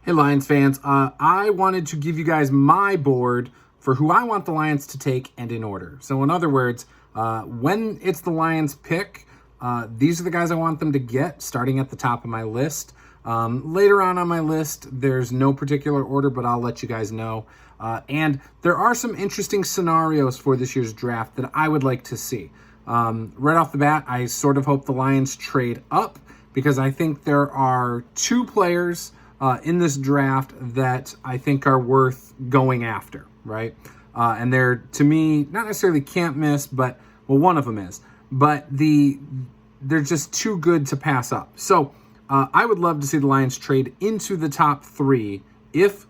Hey, Lions fans. I wanted to give you guys my board for who I want the Lions to take and in order. So, in other words, when it's the Lions pick, these are the guys I want them to get, starting at the top of my list. Later on my list, there's no particular order, but I'll let you guys know. And there are some interesting scenarios for this year's draft that I would like to see. Right off the bat, I sort of hope the Lions trade up because I think there are two players in this draft that I think are worth going after, right? And they're, to me, not necessarily can't miss, but, well, one of them is. But they're just too good to pass up. So I would love to see the Lions trade into the top three if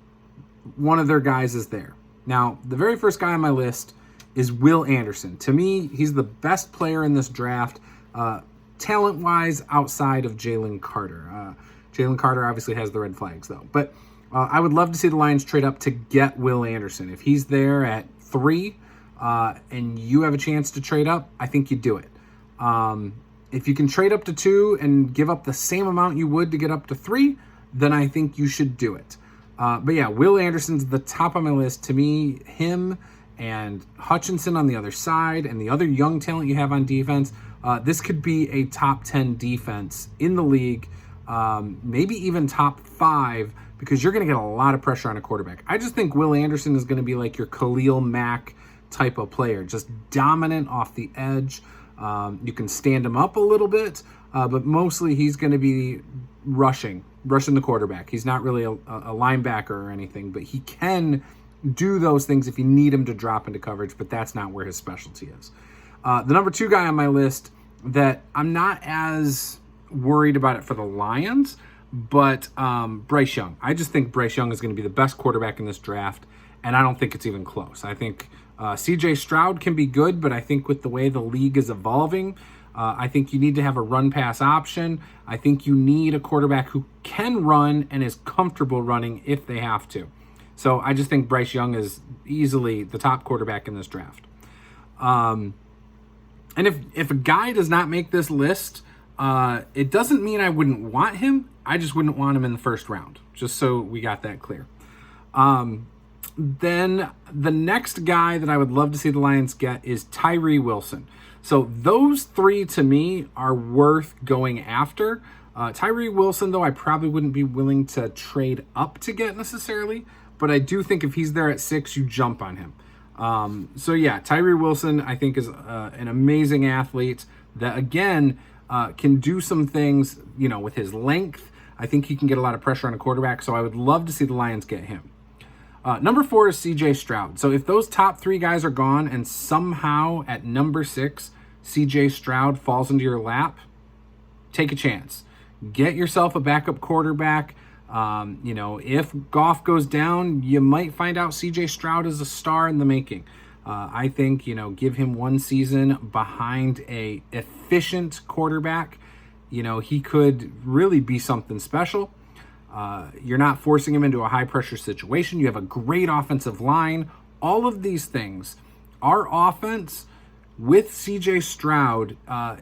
one of their guys is there. Now, the very first guy on my list is Will Anderson. To me, he's the best player in this draft, talent-wise, outside of Jalen Carter. Jalen Carter obviously has the red flags, though. But I would love to see the Lions trade up to get Will Anderson. If he's there at 3 and you have a chance to trade up, I think you do it. If you can trade up to 2 and give up the same amount you would to get up to 3, then I think you should do it. But yeah, Will Anderson's the top of my list. To me, him and Hutchinson on the other side and the other young talent you have on defense, this could be a top 10 defense in the league. Maybe even top 5, because you're going to get a lot of pressure on a quarterback. I just think Will Anderson is going to be like your Khalil Mack type of player, just dominant off the edge. You can stand him up a little bit, but mostly he's going to be rushing the quarterback. He's not really a linebacker or anything, but he can do those things if you need him to drop into coverage, but that's not where his specialty is. The number 2 guy on my list that I'm not as worried about it for the Lions, but Bryce Young. I just think Bryce Young is going to be the best quarterback in this draft, and I don't think it's even close. I think C.J. Stroud can be good, but I think with the way the league is evolving, I think you need to have a run-pass option. I think you need a quarterback who can run and is comfortable running if they have to. So I just think Bryce Young is easily the top quarterback in this draft. And if a guy does not make this list, it doesn't mean I wouldn't want him. I just wouldn't want him in the first round, just so we got that clear. Then the next guy that I would love to see the Lions get is Tyree Wilson. So those 3 to me are worth going after. Tyree Wilson, though, I probably wouldn't be willing to trade up to get necessarily, but I do think if he's there at 6, you jump on him. So yeah, Tyree Wilson, I think, is an amazing athlete that, again, can do some things, with his length. I think he can get a lot of pressure on a quarterback, so I would love to see the Lions get him. Number 4 is C.J. Stroud. So if those top 3 guys are gone and somehow at number 6, C.J. Stroud falls into your lap, take a chance. Get yourself a backup quarterback. If Goff goes down, you might find out C.J. Stroud is a star in the making. I think, give him one season behind a efficient quarterback. He could really be something special. You're not forcing him into a high-pressure situation. You have a great offensive line. All of these things. Our offense, with C.J. Stroud,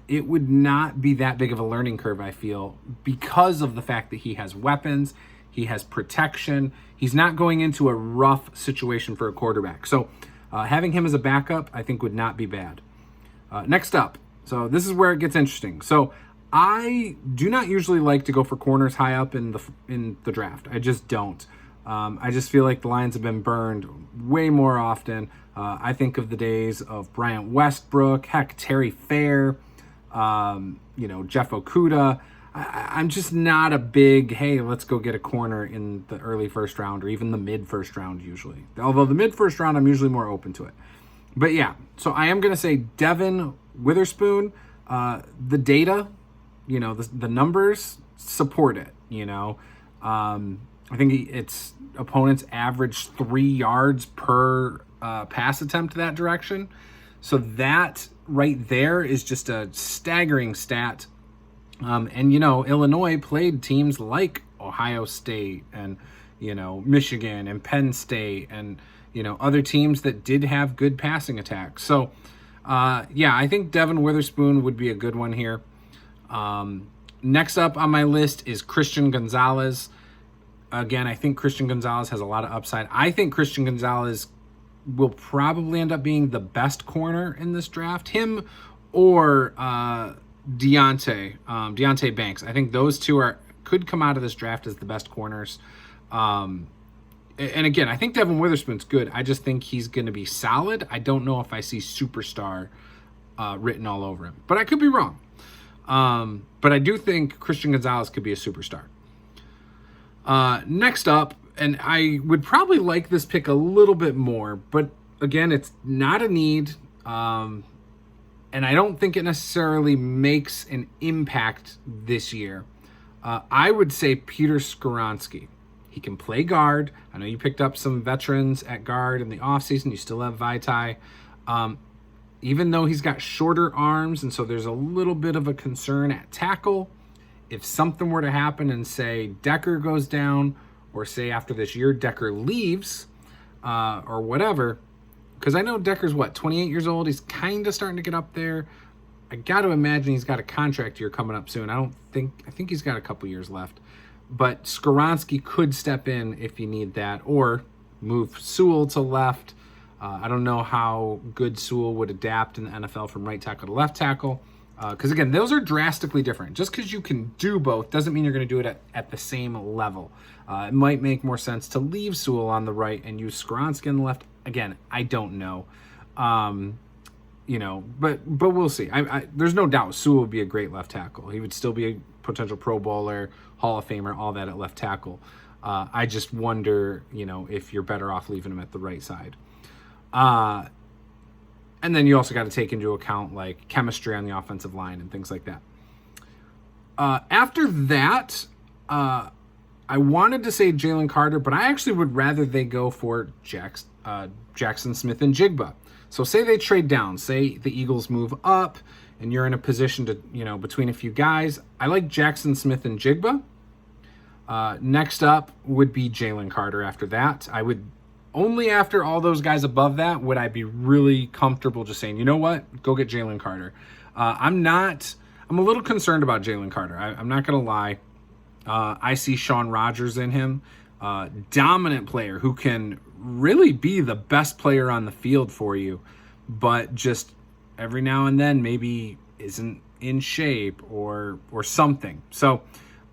it would not be that big of a learning curve, I feel, because of the fact that he has weapons, he has protection. He's not going into a rough situation for a quarterback. So having him as a backup, I think, would not be bad. Next up, so this is where it gets interesting. So I do not usually like to go for corners high up in the draft. I just don't. I just feel like the Lions have been burned way more often. I think of the days of Bryant Westbrook, heck, Terry Fair, Jeff Okudah. I'm just not a big, hey, let's go get a corner in the early first round or even the mid first round usually. Although the mid first round, I'm usually more open to it. But yeah, so I am going to say Devin Witherspoon. The data, the numbers support it, I think its opponents average 3 yards per pass attempt that direction. So that right there is just a staggering stat. Illinois played teams like Ohio State and, Michigan and Penn State and, other teams that did have good passing attacks. So, I think Devin Witherspoon would be a good one here. Next up on my list is Christian Gonzalez. Again, I think Christian Gonzalez has a lot of upside. I think Christian Gonzalez will probably end up being the best corner in this draft. Him or Deontay Banks. I think those two could come out of this draft as the best corners. And again, I think Devin Witherspoon's good. I just think he's going to be solid. I don't know if I see superstar written all over him, but I could be wrong. But I do think Christian Gonzalez could be a superstar. Next up, and I would probably like this pick a little bit more, but again, it's not a need. And I don't think it necessarily makes an impact this year. I would say Peter Skoronski. He can play guard. I know you picked up some veterans at guard in the offseason. You still have Vaitai. Even though he's got shorter arms, and so there's a little bit of a concern at tackle. If something were to happen and say Decker goes down, or say after this year Decker leaves, or whatever, because I know Decker's 28 years old. He's kind of starting to get up there. I got to imagine he's got a contract year coming up soon. I think he's got a couple years left. But Skoronski could step in if you need that, or move Sewell to left. I don't know how good Sewell would adapt in the NFL from right tackle to left tackle. Because, again, those are drastically different. Just because you can do both doesn't mean you're going to do it at the same level. It might make more sense to leave Sewell on the right and use Skoronski on the left. Again, I don't know. But we'll see. There's no doubt Sewell would be a great left tackle. He would still be a potential Pro Bowler, Hall of Famer, all that at left tackle. I just wonder, if you're better off leaving him at the right side. And then you also got to take into account like chemistry on the offensive line and things like that. After that, I wanted to say Jalen Carter, but I actually would rather they go for Jackson Smith and Jigba. So say they trade down, say the Eagles move up and you're in a position to, between a few guys. I like Jackson Smith and Jigba. Next up would be Jalen Carter after that. Only after all those guys above that would I be really comfortable just saying, you know what, go get Jalen Carter. I'm a little concerned about Jalen Carter. I'm not going to lie. I see Sean Rogers in him. Dominant player who can really be the best player on the field for you, but just every now and then maybe isn't in shape or something. So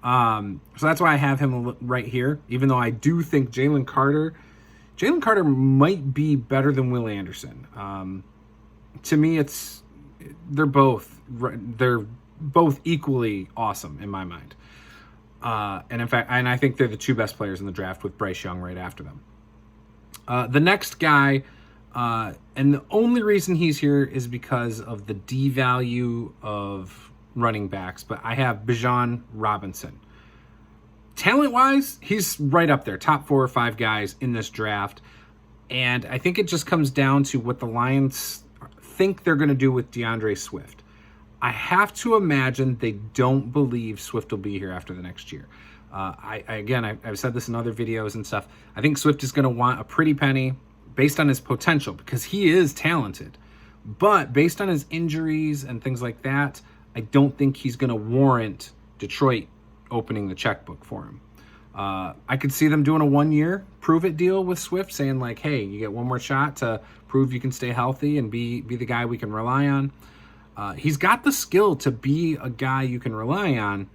that's why I have him right here, even though I do think Jalen Carter might be better than Will Anderson. To me, they're both equally awesome in my mind. And in fact, I think they're the two best players in the draft with Bryce Young right after them. The next guy, and the only reason he's here is because of the D value of running backs, but I have Bijan Robinson. Talent-wise, he's right up there, top 4 or 5 guys in this draft. And I think it just comes down to what the Lions think they're going to do with DeAndre Swift. I have to imagine they don't believe Swift will be here after the next year. I've said this in other videos and stuff. I think Swift is going to want a pretty penny based on his potential because he is talented. But based on his injuries and things like that, I don't think he's going to warrant Detroit opening the checkbook for him. I could see them doing a 1-year prove-it deal with Swift, saying like, hey, you get one more shot to prove you can stay healthy and be the guy we can rely on. He's got the skill to be a guy you can rely on.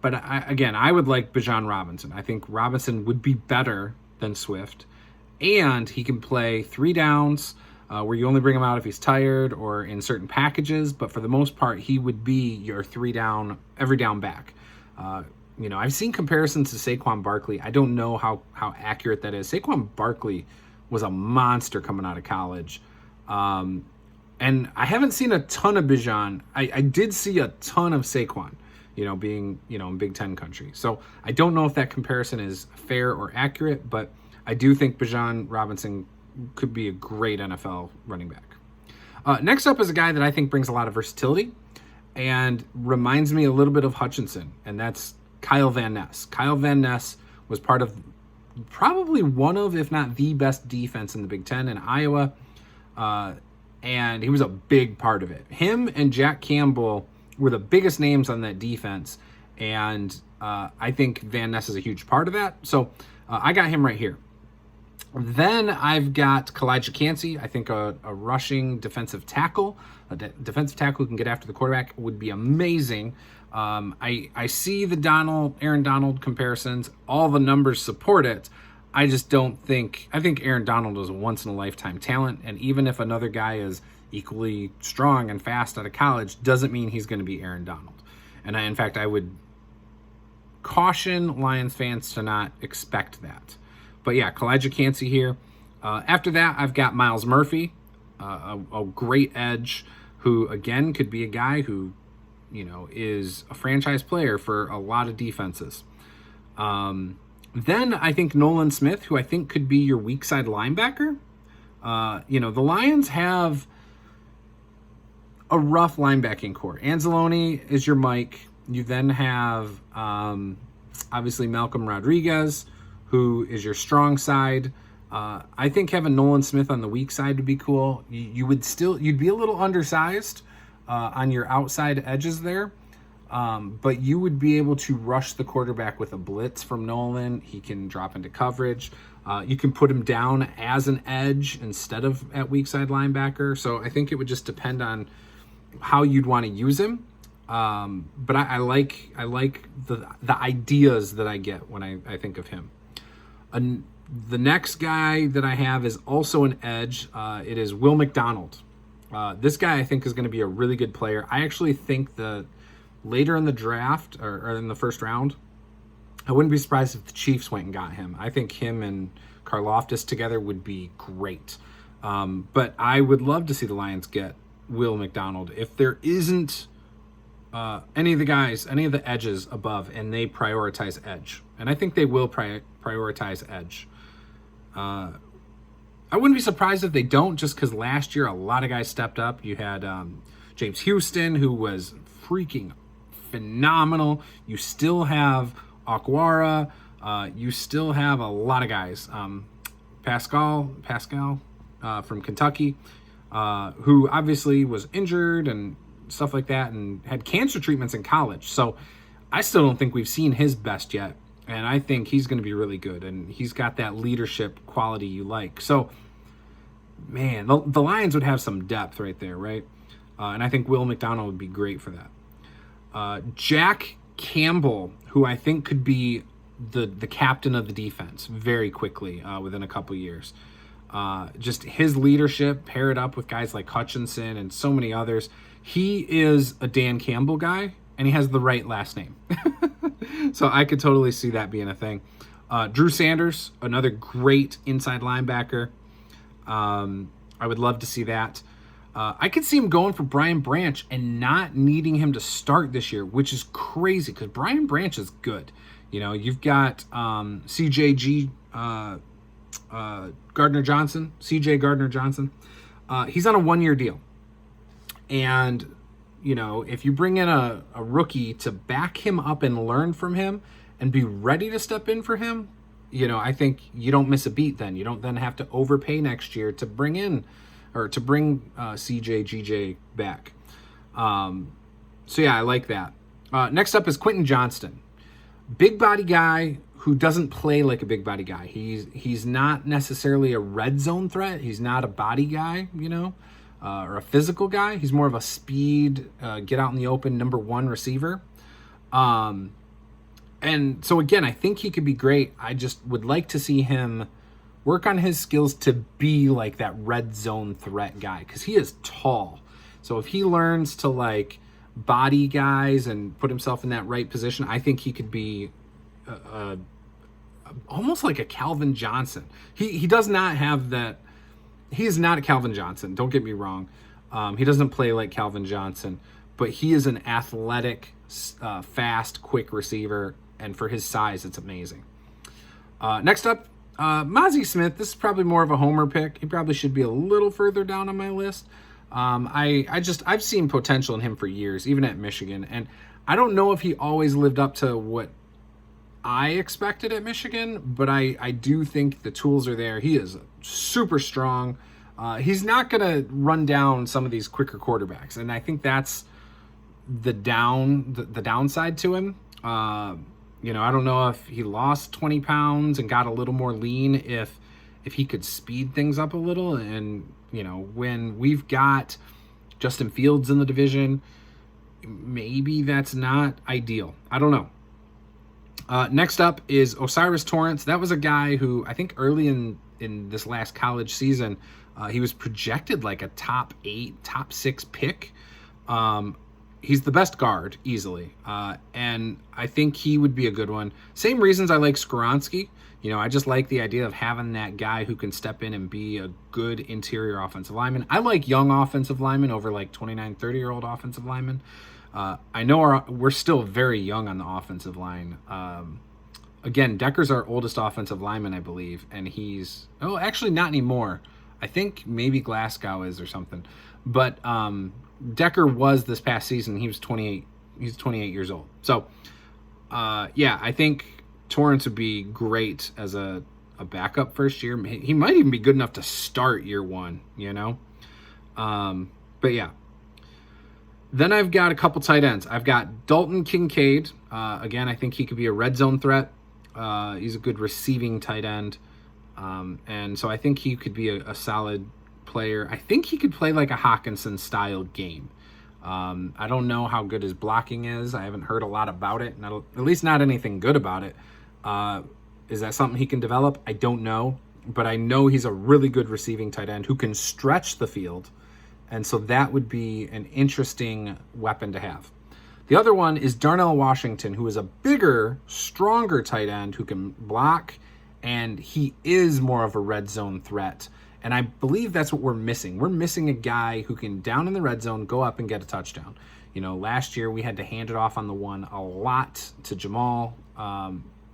But I would like Bijan Robinson. I think Robinson would be better than Swift. And he can play 3 downs where you only bring him out if he's tired or in certain packages. But for the most part, he would be your 3 down, every down back. I've seen comparisons to Saquon Barkley. I don't know how accurate that is. Saquon Barkley was a monster coming out of college. And I haven't seen a ton of Bijan. I did see a ton of Saquon, being, in Big Ten country. So I don't know if that comparison is fair or accurate, but I do think Bijan Robinson could be a great NFL running back. Next up is a guy that I think brings a lot of versatility and reminds me a little bit of Hutchinson, and that's Kyle Van Ness. Kyle Van Ness was part of probably one of, if not the best defense in the Big Ten in Iowa, and he was a big part of it. Him and Jack Campbell were the biggest names on that defense, and I think Van Ness is a huge part of that. So I got him right here. Then I've got Kalijah Cansey. I think a rushing defensive tackle, defensive tackle who can get after the quarterback would be amazing. I see the Aaron Donald comparisons. All the numbers support it. I just don't think, I think Aaron Donald is a once in a lifetime talent. And even if another guy is equally strong and fast out of college, doesn't mean he's going to be Aaron Donald. And in fact, I would caution Lions fans to not expect that. But yeah, Kalijah Cansey here. After that, I've got Myles Murphy, a great edge who, again, could be a guy who, is a franchise player for a lot of defenses. Then I think Nolan Smith, who I think could be your weak side linebacker. The Lions have a rough linebacking core. Anzalone is your Mike. You then have, obviously, Malcolm Rodriguez, who is your strong side. I think having Nolan Smith on the weak side would be cool. You'd be a little undersized on your outside edges there, but you would be able to rush the quarterback with a blitz from Nolan. He can drop into coverage. You can put him down as an edge instead of at weak side linebacker. So I think it would just depend on how you'd want to use him. But I like the ideas that I get when I think of him. The next guy that I have is also an edge. It is Will McDonald. This guy I think is going to be a really good player. I actually think that later in the draft or in the first round, I wouldn't be surprised if the Chiefs went and got him. I think him and Karlaftis together would be great. But I would love to see the Lions get Will McDonald. If there isn't any of the edges above, and they prioritize edge. And I think they will prioritize edge. I wouldn't be surprised if they don't, just because last year a lot of guys stepped up. You had James Houston, who was freaking phenomenal. You still have Aquara. You still have a lot of guys. Pascal from Kentucky, who obviously was injured and stuff like that and had cancer treatments in college. So I still don't think we've seen his best yet. And I think he's going to be really good. And he's got that leadership quality you like. So, man, the Lions would have some depth right there, right? And I think Will McDonald would be great for that. Jack Campbell, who I think could be the captain of the defense very quickly within a couple years. Just his leadership paired up with guys like Hutchinson and so many others. He is a Dan Campbell guy, and he has the right last name. So I could totally see that being a thing. Drew Sanders, another great inside linebacker. I would love to see that. I could see him going for Brian Branch and not needing him to start this year, which is crazy because Brian Branch is good. You've got CJ Gardner Johnson. He's on a 1-year deal. And if you bring in a rookie to back him up and learn from him and be ready to step in for him, I think you don't miss a beat then. You don't then have to overpay next year to bring CJ back. So yeah, I like that. Next up is Quentin Johnston. Big body guy who doesn't play like a big body guy. He's not necessarily a red zone threat. He's not a body guy, or a physical guy. He's more of a speed, get out in the open, number one receiver. And so again, I think he could be great. I just would like to see him work on his skills to be like that red zone threat guy, because he is tall. So if he learns to body guys and put himself in that right position, I think he could be almost like a Calvin Johnson. He does not have that. He is not a Calvin Johnson. Don't get me wrong. He doesn't play like Calvin Johnson, but he is an athletic, fast, quick receiver. And for his size, it's amazing. Next up, Mazi Smith. This is probably more of a homer pick. He probably should be a little further down on my list. I've seen potential in him for years, even at Michigan. And I don't know if he always lived up to what I expected at Michigan, but I do think the tools are there. He is super strong. He's not going to run down some of these quicker quarterbacks. And I think that's the downside to him. I don't know if he lost 20 pounds and got a little more lean, if he could speed things up a little. And, when we've got Justin Fields in the division, maybe that's not ideal. I don't know. Next up is Osiris Torrance. That was a guy who I think early in this last college season, he was projected like a top 8, top 6 pick. He's the best guard easily. And I think he would be a good one. Same reasons I like Skoronski. I just like the idea of having that guy who can step in and be a good interior offensive lineman. I like young offensive linemen over like 29, 30-year-old offensive linemen. I know we're still very young on the offensive line. Again, Decker's our oldest offensive lineman, I believe, and actually not anymore. I think maybe Glasgow is or something. But Decker was this past season. He was 28. He's 28 years old. So, I think Torrance would be great as a backup first year. He might even be good enough to start year one, But yeah. Then I've got a couple tight ends. I've got Dalton Kincaid. Again, I think he could be a red zone threat. He's a good receiving tight end. And so I think he could be a solid player. I think he could play like a Hawkinson-style game. I don't know how good his blocking is. I haven't heard a lot about it, at least not anything good about it. Is that something he can develop? I don't know. But I know he's a really good receiving tight end who can stretch the field. And so that would be an interesting weapon to have. The other one is Darnell Washington, who is a bigger, stronger tight end who can block, and he is more of a red zone threat. And I believe that's what we're missing. We're missing a guy who can, down in the red zone, go up and get a touchdown. Last year we had to hand it off on the one a lot to Jamal.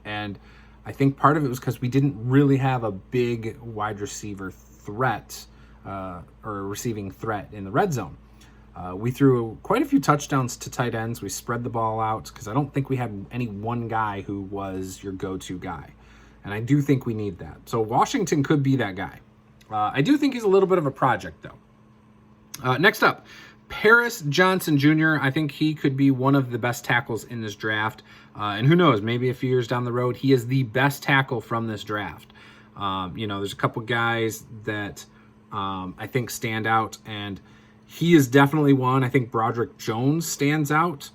And I think part of it was because we didn't really have a big wide receiver threat or a receiving threat in the red zone. We threw quite a few touchdowns to tight ends. We spread the ball out because I don't think we had any one guy who was your go-to guy. And I do think we need that. So Washington could be that guy. I do think he's a little bit of a project, though. Next up, Paris Johnson Jr. I think he could be one of the best tackles in this draft. And who knows, maybe a few years down the road, he is the best tackle from this draft. There's a couple guys that I think stand out, and he is definitely one. I think Broderick Jones stands out.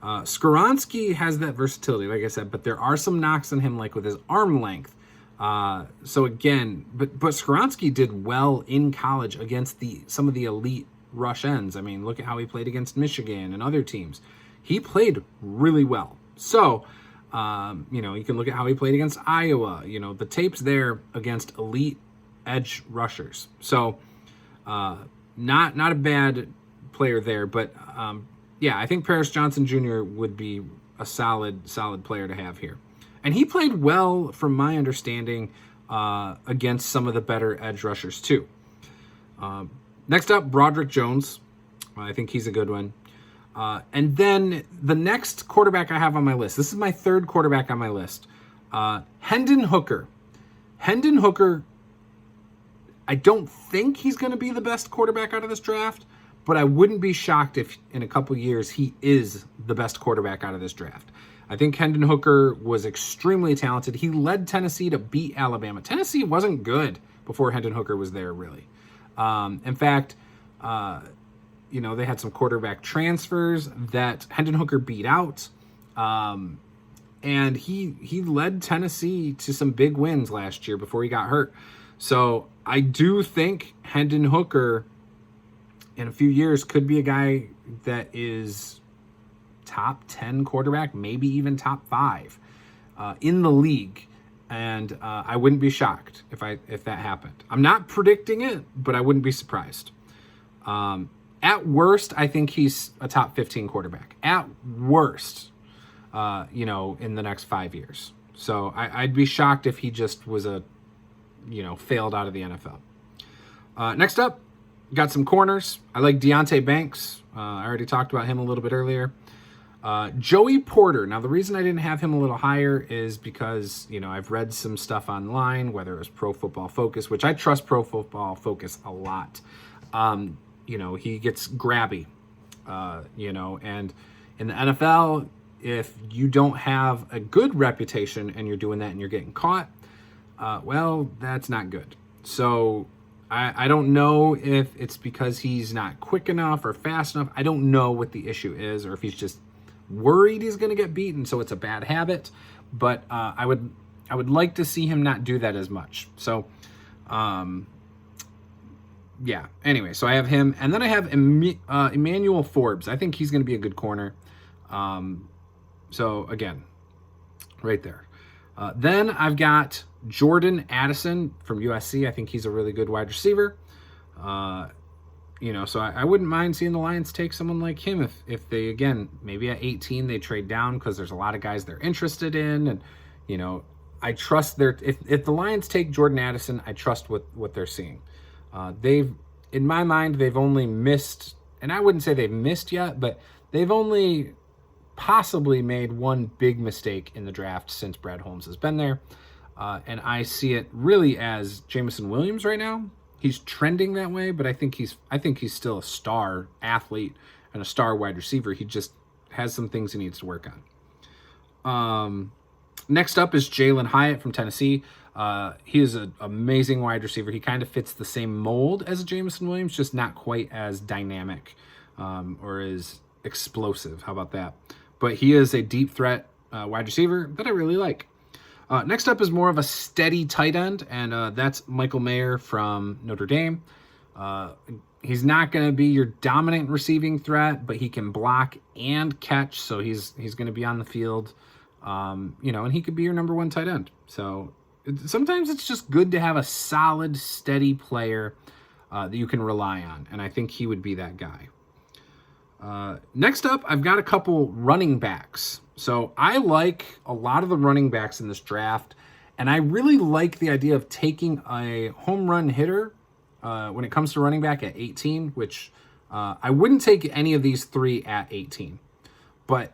Skoronski has that versatility, like I said, but there are some knocks on him, like with his arm length. So again, but Skoronski did well in college against some of the elite rush ends. I mean, look at how he played against Michigan and other teams. He played really well. So, you can look at how he played against Iowa. The tape's there against elite edge rushers. So, not a bad player there, but I think Paris Johnson Jr. would be a solid player to have here. And he played well, from my understanding, against some of the better edge rushers too. Next up, Broderick Jones. I think he's a good one. And then the next quarterback I have on my list, this is my third quarterback on my list, Hendon Hooker. Hendon Hooker, I don't think he's going to be the best quarterback out of this draft, but I wouldn't be shocked if in a couple years he is the best quarterback out of this draft. I think Hendon Hooker was extremely talented. He led Tennessee to beat Alabama. Tennessee wasn't good before Hendon Hooker was there, really. In fact, they had some quarterback transfers that Hendon Hooker beat out. And he led Tennessee to some big wins last year before he got hurt. So I do think Hendon Hooker in a few years could be a guy that is top 10 quarterback, maybe even top 5 in the league. And I wouldn't be shocked if that happened. I'm not predicting it, but I wouldn't be surprised. At worst, I think he's a top 15 quarterback. At worst, in the next 5 years. So I'd be shocked if he just was failed out of the NFL. Next up, got some corners. I like Deonte Banks. I already talked about him a little bit earlier. Joey Porter. Now, the reason I didn't have him a little higher is because, I've read some stuff online, whether it was Pro Football Focus, which I trust Pro Football Focus a lot. He gets grabby, and in the NFL, if you don't have a good reputation and you're doing that and you're getting caught, well, that's not good. So I don't know if it's because he's not quick enough or fast enough. I don't know what the issue is, or if he's just worried he's going to get beaten, so it's a bad habit. But I would like to see him not do that as much. So, yeah. Anyway, so I have him, and then I have Emmanuel Forbes. I think he's going to be a good corner. So again, right there. Then I've got Jordan Addison from USC. I think he's a really good wide receiver. So I wouldn't mind seeing the Lions take someone like him if they, again, maybe at 18 they trade down, because there's a lot of guys they're interested in. And, I trust if the Lions take Jordan Addison, I trust what they're seeing. In my mind, they've only missed, and I wouldn't say they've missed yet, but they've only possibly made one big mistake in the draft since Brad Holmes has been there. And I see it really as Jameson Williams right now. He's trending that way, but I think he's still a star athlete and a star wide receiver. He just has some things he needs to work on. Next up is Jalen Hyatt from Tennessee. He is an amazing wide receiver. He kind of fits the same mold as Jameson Williams, just not quite as dynamic or as explosive. How about that? But he is a deep threat wide receiver that I really like. Next up is more of a steady tight end, and that's Michael Mayer from Notre Dame. He's not going to be your dominant receiving threat, but he can block and catch, so he's going to be on the field, and he could be your number one tight end. So sometimes it's just good to have a solid, steady player that you can rely on, and I think he would be that guy. Next up, I've got a couple running backs. So I like a lot of the running backs in this draft, and I really like the idea of taking a home run hitter when it comes to running back at 18, which I wouldn't take any of these three at 18. But,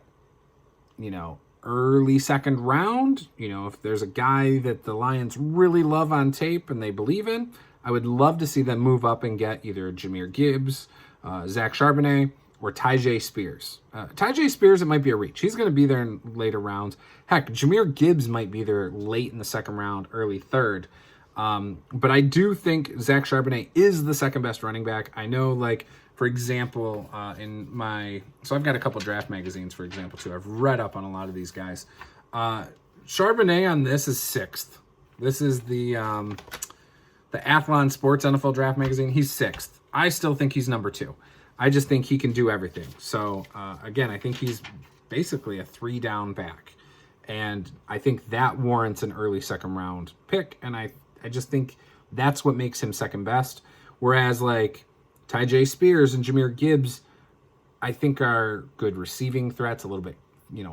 early second round, if there's a guy that the Lions really love on tape and they believe in, I would love to see them move up and get either Jahmyr Gibbs, Zach Charbonnet, or Tyjae Spears. Tyjae Spears, it might be a reach. He's going to be there in later rounds. Heck, Jahmyr Gibbs might be there late in the second round, early third. But I do think Zach Charbonnet is the second best running back. I know, for example, so I've got a couple draft magazines, for example, too. I've read up on a lot of these guys. Charbonnet on this is 6th. This is the Athlon Sports NFL Draft Magazine. He's 6th. I still think he's number 2. I just think he can do everything. So, again, I think he's basically a 3-down back. And I think that warrants an early second round pick. And I just think that's what makes him second best. Whereas, Tyjae Spears and Jahmyr Gibbs, I think are good receiving threats, a little bit,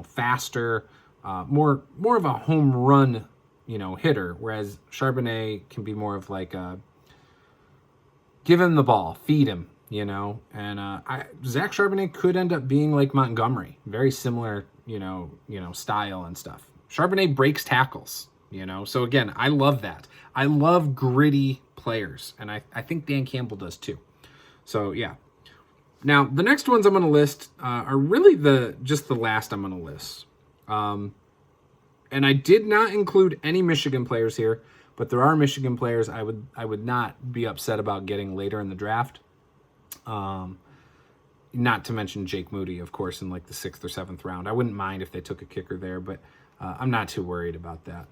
faster, more of a home run, hitter. Whereas Charbonnet can be more of give him the ball, feed him. And Zach Charbonnet could end up being like Montgomery, very similar, style and stuff. Charbonnet breaks tackles, so again, I love that. I love gritty players, and I think Dan Campbell does too. So yeah. Now the next ones I'm going to list are really just the last I'm going to list. And I did not include any Michigan players here, but there are Michigan players I would not be upset about getting later in the draft. Not to mention Jake Moody, of course, in the 6th or 7th round. I wouldn't mind if they took a kicker there, but I'm not too worried about that.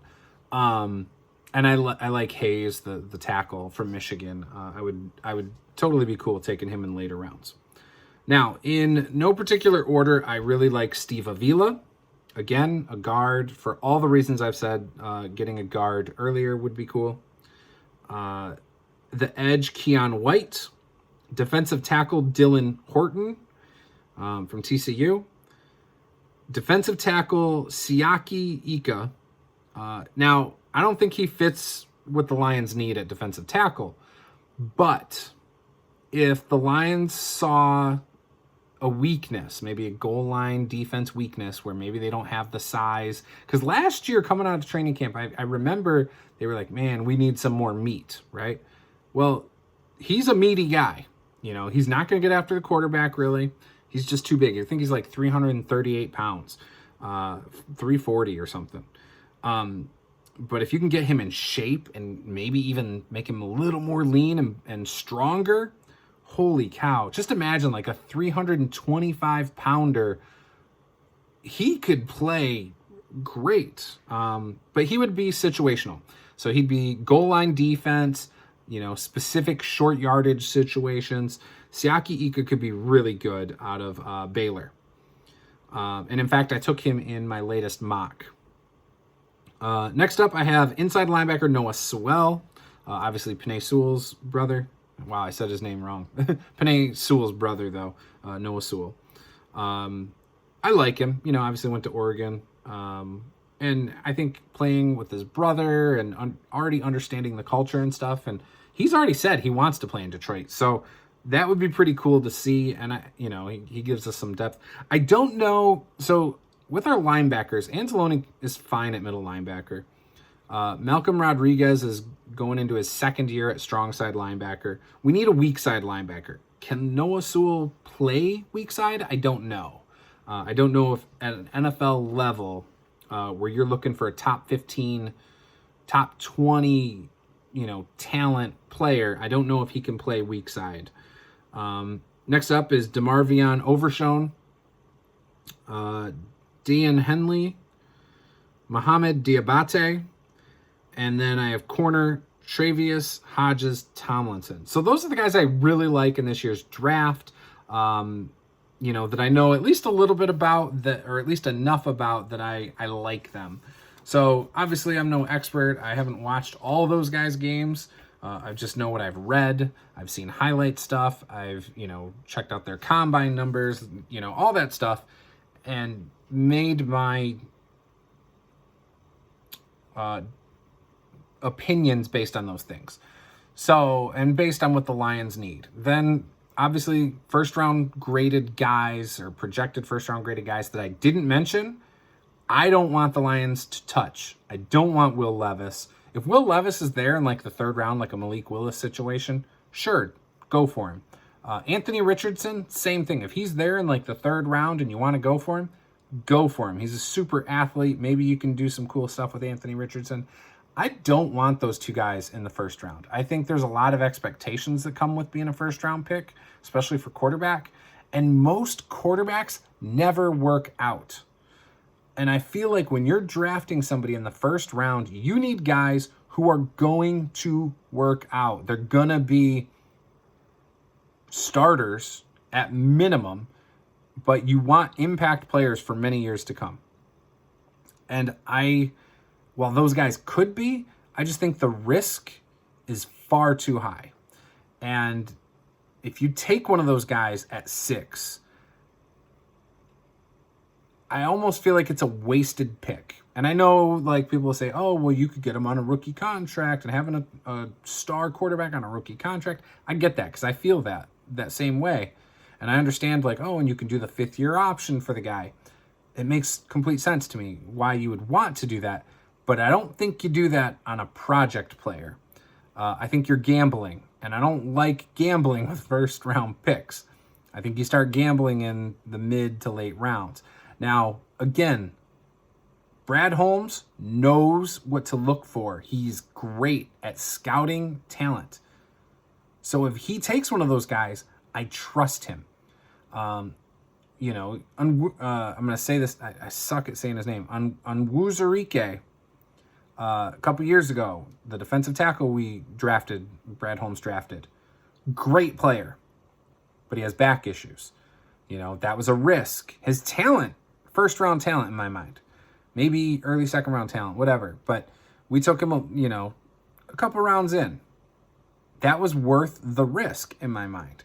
And I like Hayes, the tackle from Michigan. I would totally be cool taking him in later rounds. Now, in no particular order, I really like Steve Avila. Again, a guard. For all the reasons I've said, getting a guard earlier would be cool. The edge, Keon White. Defensive tackle, Dylan Horton from TCU. Defensive tackle, Siaki Ika. Now, I don't think he fits what the Lions need at defensive tackle. But if the Lions saw a weakness, maybe a goal line defense weakness where maybe they don't have the size. Because last year coming out of training camp, I remember they were like, man, we need some more meat, right? Well, he's a meaty guy. He's not going to get after the quarterback, really. He's just too big. I think he's 338 pounds. 340 or something. But if you can get him in shape and maybe even make him a little more lean and stronger, holy cow. Just imagine like a 325 pounder. He could play great, but he would be situational. So he'd be goal line defense, specific short yardage situations. Siaki Ika could be really good out of Baylor. And in fact, I took him in my latest mock. Next up, I have inside linebacker Noah Sewell. Obviously, Penei Sewell's brother. Wow, I said his name wrong. Penei Sewell's brother, though, Noah Sewell. I like him. Obviously went to Oregon. And I think playing with his brother and already understanding the culture and stuff. And he's already said he wants to play in Detroit. So that would be pretty cool to see. And, he gives us some depth. I don't know. So with our linebackers, Anzalone is fine at middle linebacker. Malcolm Rodriguez is going into his second year at strong side linebacker. We need a weak side linebacker. Can Noah Sewell play weak side? I don't know. I don't know if at an NFL level where you're looking for a top 15, top 20, talent player, I don't know if he can play weak side. Next up is DeMarvion Overshone, Dean Henley, Mohamed Diabate, and then I have corner Travius Hodges Tomlinson. So those are the guys I really like in this year's draft. That I know at least a little bit about, that, or at least enough about that I like them. So obviously I'm no expert. I haven't watched all those guys' games. I just know what I've read. I've seen highlight stuff. I've, checked out their combine numbers, all that stuff, and made my opinions based on those things. So, and based on what the Lions need. Then obviously first round graded guys, or projected first round graded guys that I didn't mention, I don't want the Lions to touch. I don't want Will Levis. If Will Levis is there in like the third round, like a Malik Willis situation, sure, go for him. Anthony Richardson, same thing. If he's there in like the third round and you want to go for him, go for him. He's a super athlete. Maybe you can do some cool stuff with Anthony Richardson. I don't want those two guys in the first round. I think there's a lot of expectations that come with being a first round pick, especially for quarterback. And most quarterbacks never work out. And I feel like when you're drafting somebody in the first round, you need guys who are going to work out. They're going to be starters at minimum, but you want impact players for many years to come. And while those guys could be, I just think the risk is far too high. And if you take one of those guys at 6, I almost feel like it's a wasted pick. And I know like people will say, oh, well, you could get him on a rookie contract, and having a star quarterback on a rookie contract. I get that because I feel that same way. And I understand like, oh, and you can do the 5th year option for the guy. It makes complete sense to me why you would want to do that. But I don't think you do that on a project player. I think you're gambling. And I don't like gambling with first round picks. I think you start gambling in the mid to late rounds. Now, again, Brad Holmes knows what to look for. He's great at scouting talent. So if he takes one of those guys, I trust him. I'm going to say this. I suck at saying his name. Onwuzurike, a couple years ago, the defensive tackle Brad Holmes drafted. Great player, but he has back issues. That was a risk. His talent, first round talent in my mind, maybe early second round talent, whatever. But we took him, a couple rounds in. That was worth the risk in my mind.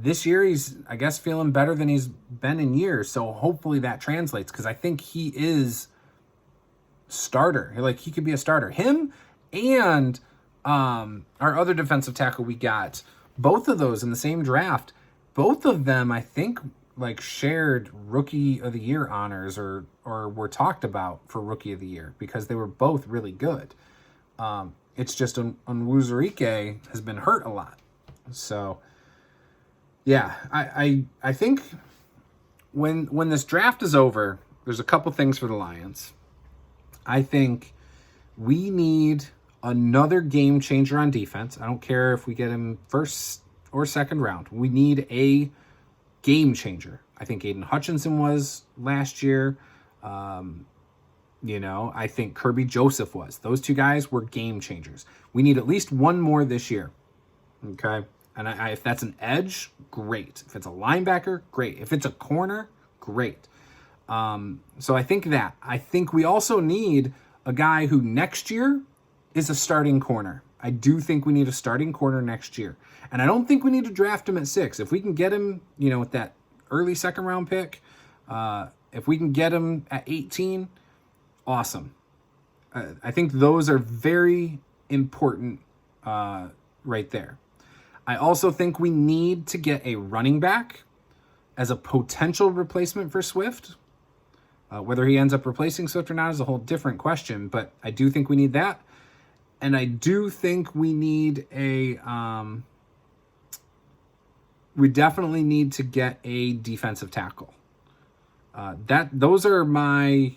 This year, he's, I guess, feeling better than he's been in years. So hopefully that translates, because I think he is starter. Like, he could be a starter. Him and our other defensive tackle we got, both of those in the same draft, both of them, I think, like shared Rookie of the Year honors or were talked about for Rookie of the Year because they were both really good. It's just Onwuzurike has been hurt a lot. So, yeah, I think when this draft is over, there's a couple things for the Lions. I think we need another game changer on defense. I don't care if we get him first or second round. We need a game changer. I think Aiden Hutchinson was last year. I think Kirby Joseph was. Those two guys were game changers. We need at least one more this year. Okay? And if that's an edge, great. If it's a linebacker, great. If it's a corner, great. So I think that. I think we also need a guy who next year is a starting corner. I do think we need a starting corner next year. And I don't think we need to draft him at 6. If we can get him, with that early second round pick, if we can get him at 18, awesome. I think those are very important right there. I also think we need to get a running back as a potential replacement for Swift. Whether he ends up replacing Swift or not is a whole different question, but I do think we need that. And I do think we need we definitely need to get a defensive tackle. Those are my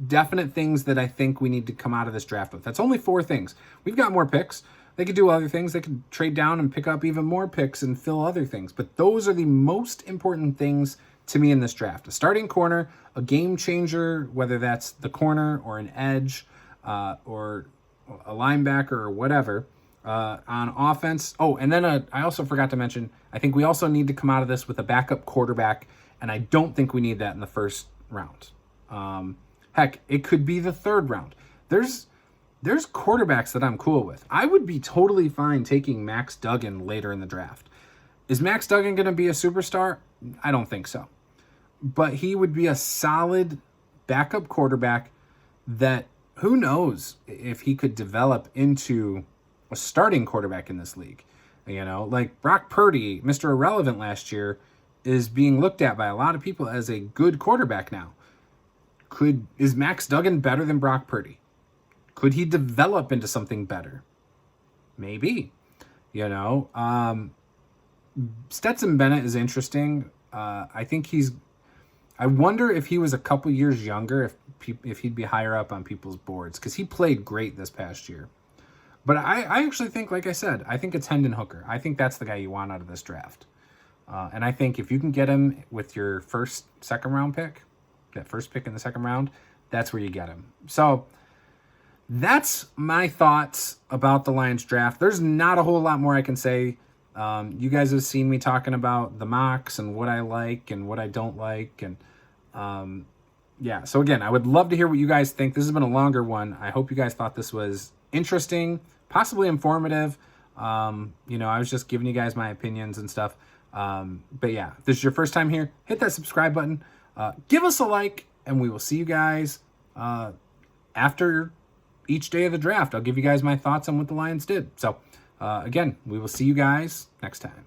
definite things that I think we need to come out of this draft with. That's only 4 things. We've got more picks. They could do other things. They could trade down and pick up even more picks and fill other things. But those are the most important things to me in this draft. A starting corner, a game changer, whether that's the corner or an edge or a linebacker or whatever. On offense. Oh, and then I also forgot to mention, I think we also need to come out of this with a backup quarterback, and I don't think we need that in the first round. Heck, it could be the 3rd round. There's quarterbacks that I'm cool with. I would be totally fine taking Max Duggan later in the draft. Is Max Duggan going to be a superstar? I don't think so. But he would be a solid backup quarterback that, who knows if he could develop into a starting quarterback in this league. Like Brock Purdy, Mr. Irrelevant last year, is being looked at by a lot of people as a good quarterback now. Is Max Duggan better than Brock Purdy? Could he develop into something better? Maybe. Stetson Bennett is interesting. I think I wonder if he was a couple years younger, if he'd be higher up on people's boards, because he played great this past year. But I actually think, like I said, I think it's Hendon Hooker. I think that's the guy you want out of this draft. And I think if you can get him with your second round pick, that first pick in the second round, that's where you get him. So that's my thoughts about the Lions draft. There's not a whole lot more I can say. You guys have seen me talking about the mocks and what I like and what I don't like. And so again, I would love to hear what you guys think. This has been a longer one. I hope you guys thought this was interesting, possibly informative. I was just giving you guys my opinions and stuff. But yeah, if this is your first time here, hit that subscribe button. Give us a like, and we will see you guys after each day of the draft. I'll give you guys my thoughts on what the Lions did. So again, we will see you guys next time.